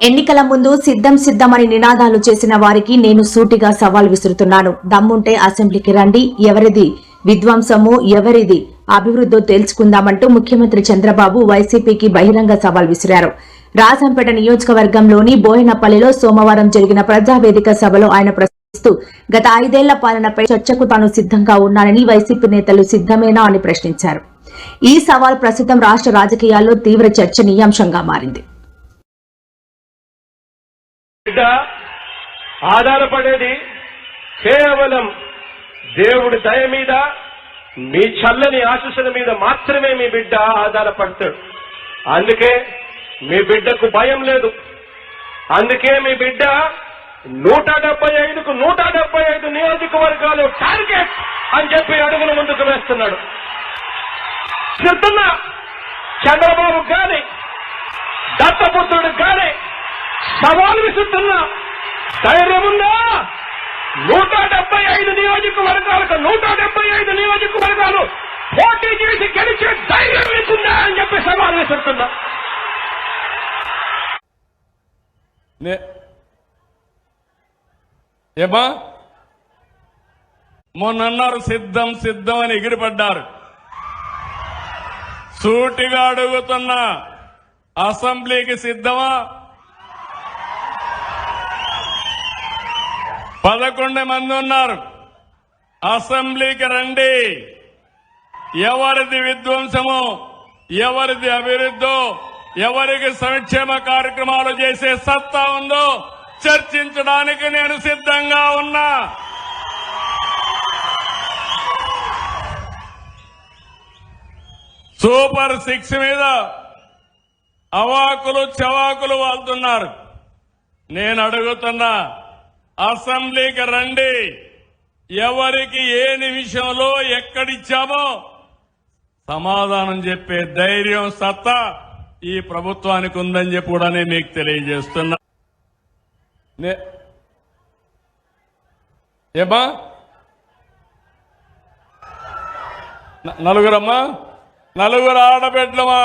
ఎన్నికల ముందు సిద్ధం సిద్ధమని నినాదాలు చేసిన వారికి నేను సూటిగా సవాల్ విసురుతున్నాను. దమ్ముంటే అసెంబ్లీకి రండి, ఎవరిది విధ్వంసమో ఎవరిది అభివృద్ధో తేల్చుకుందామంటూ ముఖ్యమంత్రి చంద్రబాబు వైసీపీకి బహిరంగ సవాల్ విసిరారు. రాజంపేట నియోజకవర్గంలోని బోయనపల్లిలో సోమవారం జరిగిన ప్రజావేదిక సభలో ఆయన ప్రశ్నిస్తూ గత 5 ఏళ్ల పాలనపై చర్చకు తాను సిద్ధంగా ఉన్నానని, వైసీపీ నేతలు సిద్ధమేనా అని ప్రశ్నించారు. ఈ సవాల్ ప్రస్తుతం రాష్ట్ర రాజకీయాల్లో తీవ్ర చర్చనీయాంశంగా మారింది. బిడ్డ ఆధారపడేది కేవలం దేవుడి దయ మీద, మీ చల్లని ఆశీస్సుల మీద మాత్రమే మీ బిడ్డ ఆధారపడతాడు. అందుకే మీ బిడ్డకు భయం లేదు. అందుకే మీ బిడ్డ 175కు 175 నియోజకవర్గాలు టార్గెట్ అని చెప్పి అడుగులు ముందుకు వేస్తున్నాడు. చెప్తున్నా, చంద్రబాబు గాని దత్తపుత్రుడు గాని సవాలు విసురుతున్నా, ధైర్యం ఉందా? 175 నియోజకవర్గాలకు 175 నియోజకవర్గాలు పోటీ చేసి గెలిచే ధైర్యం మీకుందా అని చెప్పి సవాలు విసురుతున్నా. ఏమా మొన్నన్నారు సిద్ధం సిద్ధం అని ఎగిరిపడ్డారు. సూటిగా అడుగుతున్నా, అసెంబ్లీకి సిద్ధమా? 11 మంది ఉన్నారు. అసెంబ్లీకి రండి. ఎవరిది విధ్వంసమో, ఎవరిది అభివృద్ధో, ఎవరికి సంక్షేమ కార్యక్రమాలు చేసే సత్తా ఉందో చర్చించడానికి నేను సిద్ధంగా ఉన్నా. సూపర్ 6 మీద అవాకులు చవాకులు వాళ్తున్నారు. నేను అడుగుతున్నా, అసెంబ్లీకి రండి. ఎవరికి ఏ నిమిషంలో ఎక్కడిచ్చామో సమాధానం చెప్పే ధైర్యం, సత్తా ఈ ప్రభుత్వానికి ఉందని చెప్పి కూడా నేను మీకు తెలియజేస్తున్నా. ఏమా నలుగురమ్మా, 4 ఆడబిడ్డలమా